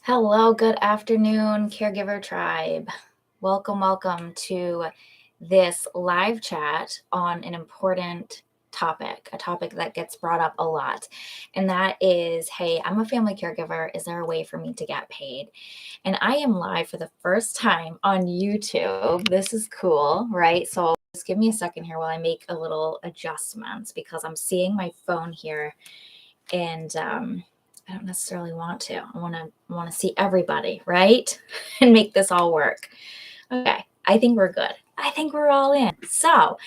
Hello, good afternoon, Caregiver Tribe. Welcome to this live chat on an important topic, a topic that gets brought up a lot. And that is, hey, I'm a family caregiver. Is there a way for me to get paid? And I am live for the first time on YouTube. This is cool, right? So just give me a second here while I make a little adjustments because I'm seeing my phone here and I don't necessarily want to. I want to see everybody, right? And make this all work. Okay, I think we're good. I think we're all in. So,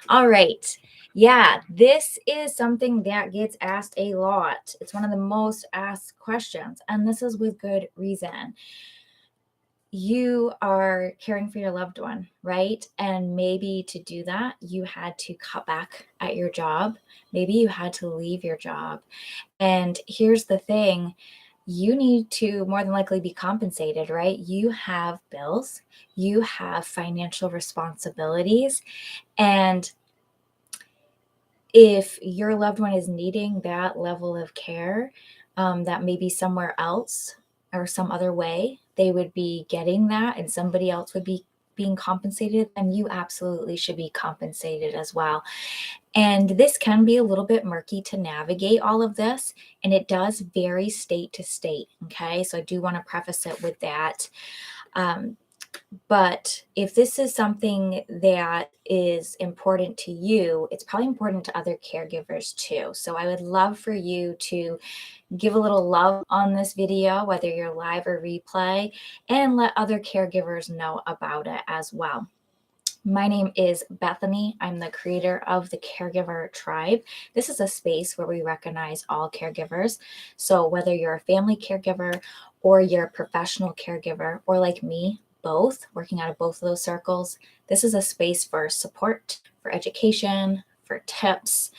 all right. Yeah, this is something that gets asked a lot. It's one of the most asked questions, and this is with good reason. You are caring for your loved one, right? And maybe to do that, you had to cut back at your job. Maybe you had to leave your job. And here's the thing, you need to more than likely be compensated, right? You have bills, you have financial responsibilities. And if your loved one is needing that level of care, that maybe somewhere else or some other way they would be getting that and somebody else would be being compensated, then you absolutely should be compensated as well. And this can be a little bit murky to navigate all of this, and it does vary state to state. Okay, so I do want to preface it with that. But if this is something that is important to you, it's probably important to other caregivers too. So I would love for you to give a little love on this video, whether you're live or replay, and let other caregivers know about it as well. My name is Bethany. I'm the creator of the Caregiver Tribe. This is a space where we recognize all caregivers. So whether you're a family caregiver or you're a professional caregiver, or like me, both, working out of both of those circles, this is a space for support, for education, for tips.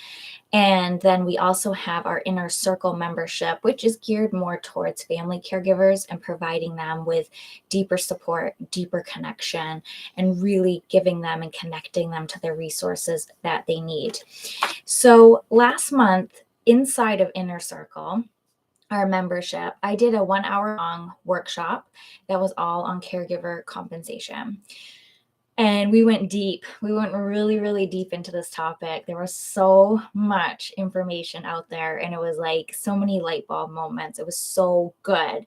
And then we also have our Inner Circle membership, which is geared more towards family caregivers and providing them with deeper support, deeper connection, and really giving them and connecting them to the resources that they need. So last month, inside of Inner Circle, our membership, I did a 1 hour long workshop that was all on caregiver compensation. And we went deep. We went really, really deep into this topic. There was so much information out there, and it was like so many light bulb moments. It was so good.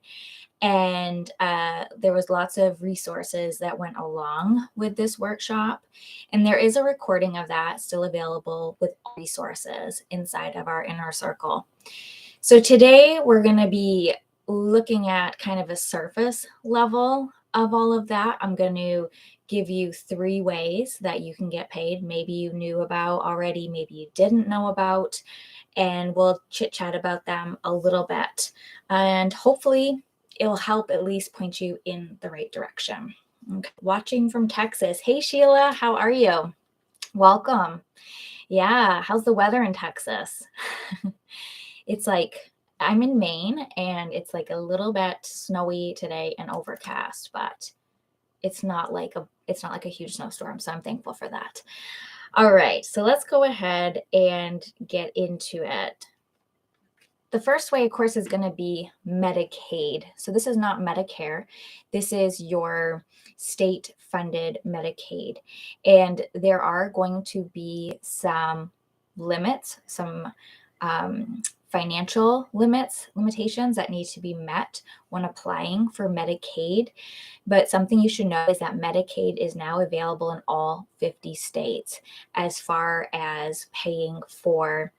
And there was lots of resources that went along with this workshop. And there is a recording of that still available with resources inside of our Inner Circle. So today we're going to be looking at kind of a surface level of all of that. I'm going to give you 3 ways that you can get paid. Maybe you knew about already, maybe you didn't know about, and we'll chit chat about them a little bit. And hopefully it'll help at least point you in the right direction. Okay. Watching from Texas. Hey, Sheila, how are you? Welcome. Yeah, how's the weather in Texas? It's like, I'm in Maine and it's like a little bit snowy today and overcast, but it's not like a huge snowstorm, so I'm thankful for that. All right, so let's go ahead and get into it. The first way, of course, is going to be Medicaid. So this is not Medicare. This is your state-funded Medicaid. And there are going to be some limits, some financial limitations that need to be met when applying for Medicaid. But something you should know is that Medicaid is now available in all 50 states as far as paying for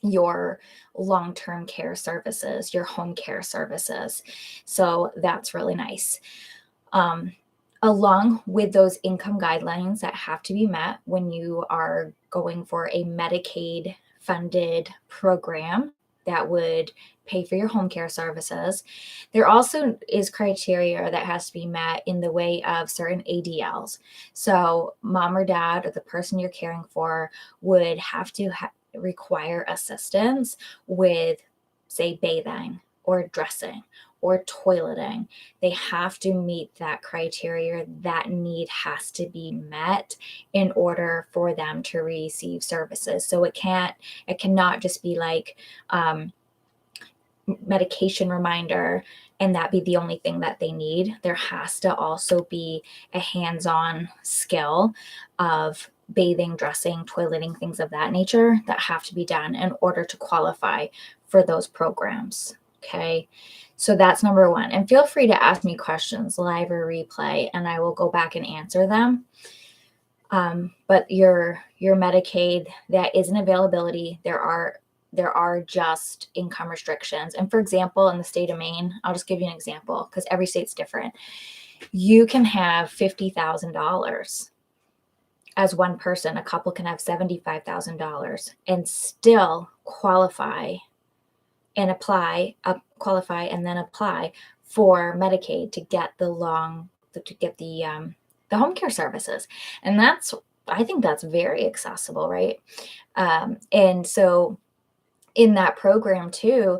your long-term care services, your home care services. So that's really nice. Along with those income guidelines that have to be met when you are going for a Medicaid funded program that would pay for your home care services, there also is criteria that has to be met in the way of certain ADLs. So mom or dad or the person you're caring for would have to require assistance with, say, bathing or dressing or toileting. They have to meet that criteria. That need has to be met in order for them to receive services. So it cannot just be like, medication reminder and that be the only thing that they need. There has to also be a hands-on skill of bathing, dressing, toileting, things of that nature that have to be done in order to qualify for those programs. Okay. So that's number one. And feel free to ask me questions live or replay, and I will go back and answer them. But your Medicaid, that is an availability. There are just income restrictions. And for example, in the state of Maine, I'll just give you an example because every state's different. You can have $50,000 as one person. A couple can have $75,000 and still qualify and apply for Medicaid to get the home care services. And I think that's very accessible, right? And so in that program too,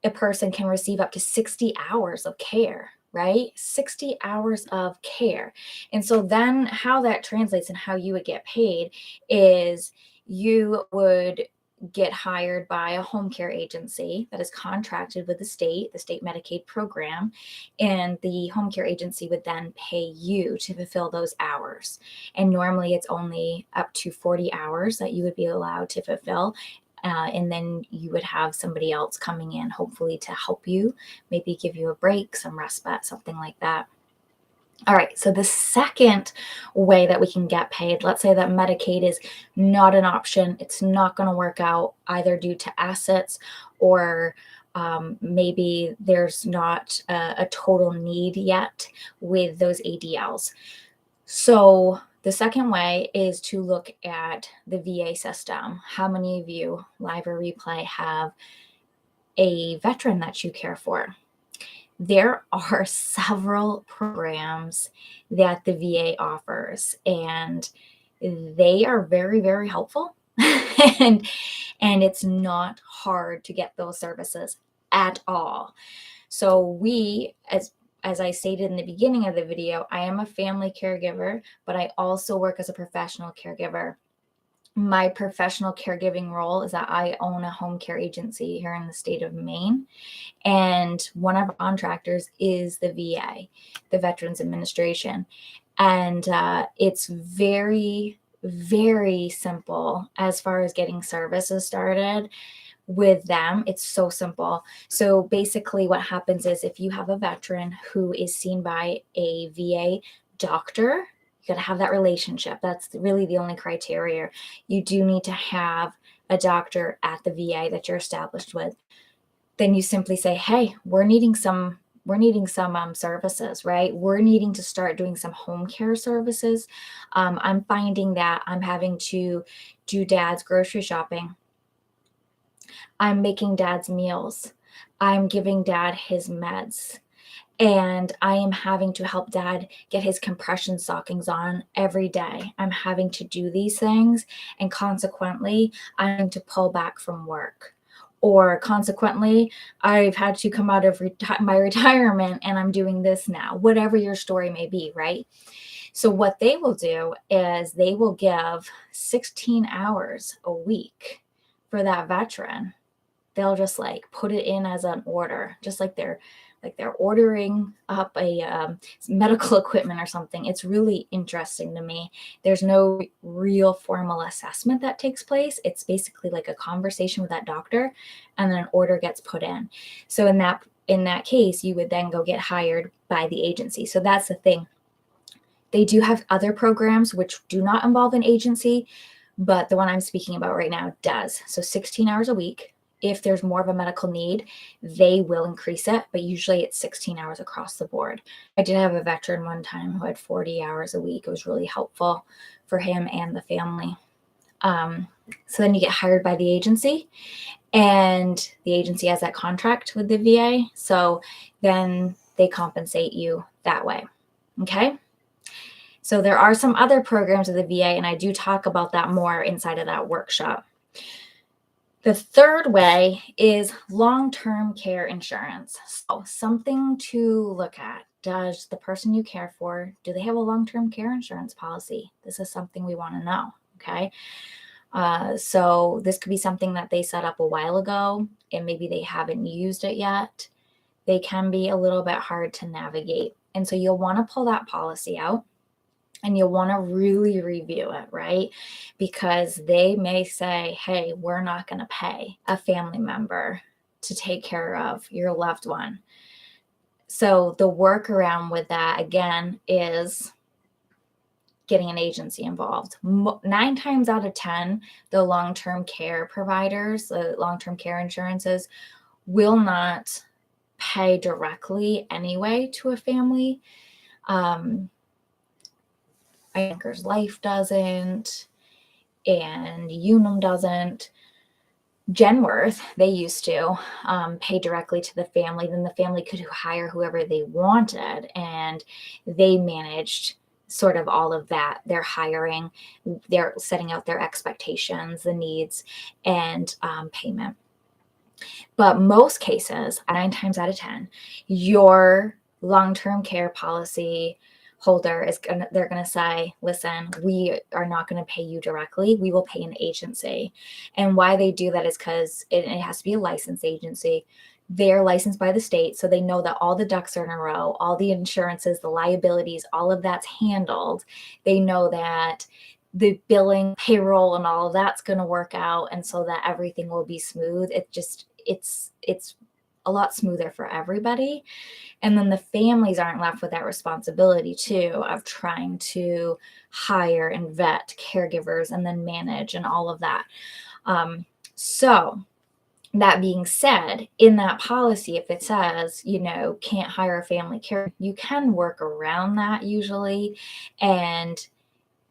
a person can receive up to 60 hours of care, right? 60 hours of care. And so then how that translates and how you would get paid is you would get hired by a home care agency that is contracted with the state Medicaid program, and the home care agency would then pay you to fulfill those hours. And normally it's only up to 40 hours that you would be allowed to fulfill. And then you would have somebody else coming in, hopefully to help you, maybe give you a break, some respite, something like that. All right, so the second way that we can get paid, let's say that Medicaid is not an option. It's not going to work out either due to assets or maybe there's not a total need yet with those ADLs. So the second way is to look at the VA system. How many of you, live or replay, have a veteran that you care for? There are several programs that the VA offers, and they are very, very helpful. and it's not hard to get those services at all. So we, as I stated in the beginning of the video, I am a family caregiver, but I also work as a professional caregiver. My professional caregiving role is that I own a home care agency here in the state of Maine. And one of our contractors is the VA, the Veterans Administration. And it's very, very simple as far as getting services started with them. It's so simple. So basically what happens is if you have a veteran who is seen by a VA doctor, you got to have that relationship. That's really the only criteria. You do need to have a doctor at the VA that you're established with. Then you simply say, hey, we're needing some services, right? We're needing to start doing some home care services. I'm finding that I'm having to do dad's grocery shopping. I'm making dad's meals. I'm giving dad his meds. And I am having to help dad get his compression stockings on every day. I'm having to do these things, and consequently, I'm having to pull back from work. Or consequently, I've had to come out of my retirement and I'm doing this now, whatever your story may be, right? So what they will do is they will give 16 hours a week for that veteran. They'll just put it in as an order, just like they're ordering up a medical equipment or something. It's really interesting to me. There's no real formal assessment that takes place. It's basically like a conversation with that doctor, and then an order gets put in. So in that case, you would then go get hired by the agency. So that's the thing. They do have other programs which do not involve an agency, but the one I'm speaking about right now does. So 16 hours a week. If there's more of a medical need, they will increase it, but usually it's 16 hours across the board. I did have a veteran one time who had 40 hours a week. It was really helpful for him and the family. So then you get hired by the agency, and the agency has that contract with the VA. So then they compensate you that way. Okay. So there are some other programs of the VA, and I do talk about that more inside of that workshop. The third way is long-term care insurance. So something to look at. Does the person you care for, do they have a long-term care insurance policy? This is something we want to know, okay? So this could be something that they set up a while ago and maybe they haven't used it yet. They can be a little bit hard to navigate. And so you'll want to pull that policy out and you'll want to really review it, right? Because they may say, hey, we're not going to pay a family member to take care of your loved one. So the workaround with that, again, is getting an agency involved. 9 times out of 10, the long-term care providers, the long-term care insurances, will not pay directly anyway to a family. Anchor's Life doesn't, and Unum doesn't. Genworth, they used to pay directly to the family. Then the family could hire whoever they wanted, and they managed sort of all of that. They're hiring, they're setting out their expectations, the needs, and payment. But most cases, 9 times out of 10, your long-term care policy holder they're going to say, listen, we are not going to pay you directly. We will pay an agency. And why they do that is because it has to be a licensed agency. They're licensed by the state, so they know that all the ducks are in a row, all the insurances, the liabilities, all of that's handled. They know that the billing, payroll, and all of that's going to work out, and so that everything will be smooth. It's a lot smoother for everybody. And then the families aren't left with that responsibility too of trying to hire and vet caregivers and then manage and all of that. So that being said, in that policy, if it says, can't hire a family care, you can work around that usually. And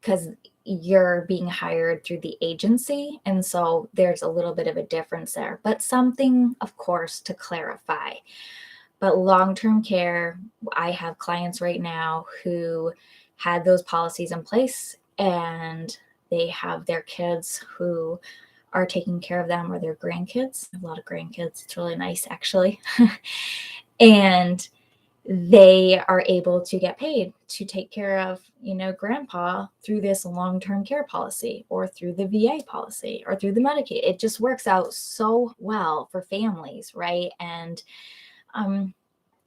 because you're being hired through the agency. And so there's a little bit of a difference there, but something, of course, to clarify. But long-term care, I have clients right now who had those policies in place and they have their kids who are taking care of them or their grandkids. I have a lot of grandkids. It's really nice, actually. And they are able to get paid to take care of, grandpa through this long-term care policy or through the VA policy or through the Medicaid. It just works out so well for families, right? And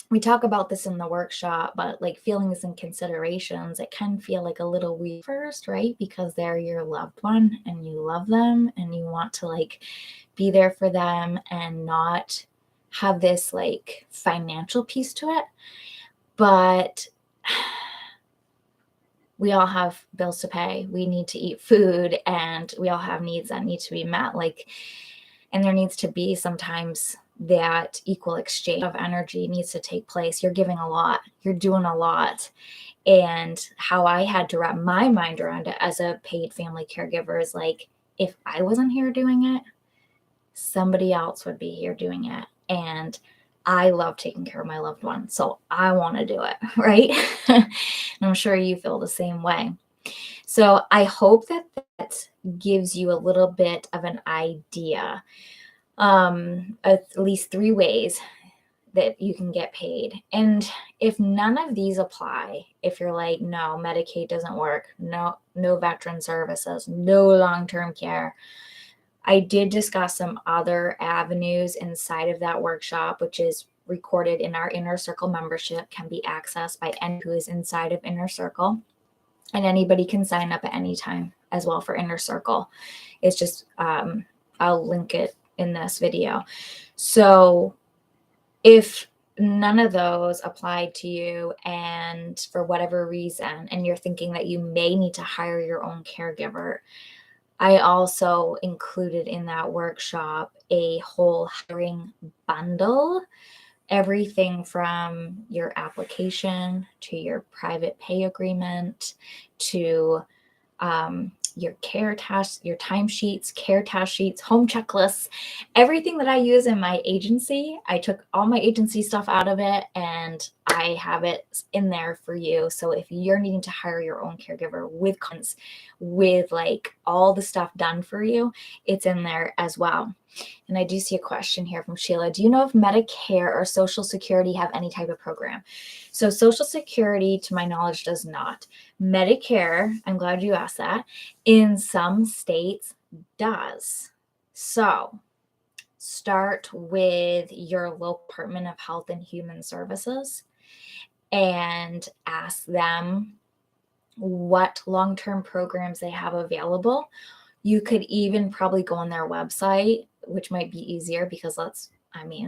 we talk about this in the workshop, but like feelings and considerations, it can feel like a little weird first, right? Because they're your loved one and you love them and you want to like be there for them and not have this like financial piece to it. But we all have bills to pay. We need to eat food and we all have needs that need to be met. And there needs to be sometimes that equal exchange of energy needs to take place. You're giving a lot, you're doing a lot. And how I had to wrap my mind around it as a paid family caregiver is like, if I wasn't here doing it, somebody else would be here doing it. And I love taking care of my loved one, so I want to do it, right? And I'm sure you feel the same way. So I hope that gives you a little bit of an idea, at least 3 ways that you can get paid. And if none of these apply, if you're like, no, Medicaid doesn't work, no veteran services, no long-term care, I did discuss some other avenues inside of that workshop, which is recorded in our Inner Circle membership, can be accessed by anyone who is inside of Inner Circle. And anybody can sign up at any time as well for Inner Circle. It's just, I'll link it in this video. So if none of those applied to you and for whatever reason, and you're thinking that you may need to hire your own caregiver, I also included in that workshop a whole hiring bundle, everything from your application to your private pay agreement to your care tasks, your timesheets, care task sheets, home checklists, everything that I use in my agency. I took all my agency stuff out of it and I have it in there for you. So if you're needing to hire your own caregiver with like all the stuff done for you, it's in there as well. And I do see a question here from Sheila. Do you know if Medicare or Social Security have any type of program? So Social Security, to my knowledge, does not. Medicare, I'm glad you asked that. In some states, does. So start with your local Department of Health and Human Services and ask them what long-term programs they have available. You could even probably go on their website, which might be easier because at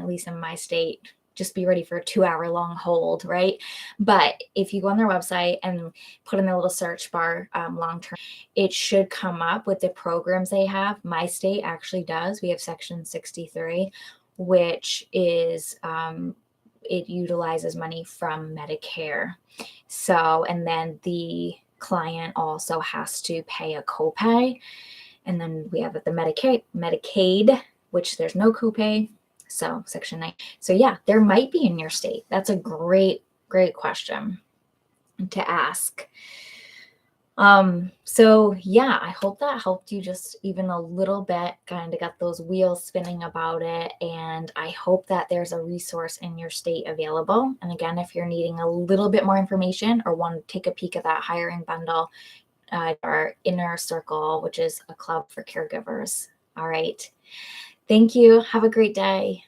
least in my state, just be ready for a 2-hour long hold, right? But if you go on their website and put in the little search bar, long term, it should come up with the programs they have. My state actually does. We have Section 63, which is, it utilizes money from Medicare. So, and then the client also has to pay a copay. And then we have the Medicaid, which there's no copay. So Section 9. So yeah, there might be in your state. That's a great question to ask. So yeah, I hope that helped you just even a little bit, kind of got those wheels spinning about it. And I hope that there's a resource in your state available. And again, if you're needing a little bit more information or want to take a peek at that hiring bundle, our Inner Circle, which is a club for caregivers. All right. Thank you. Have a great day.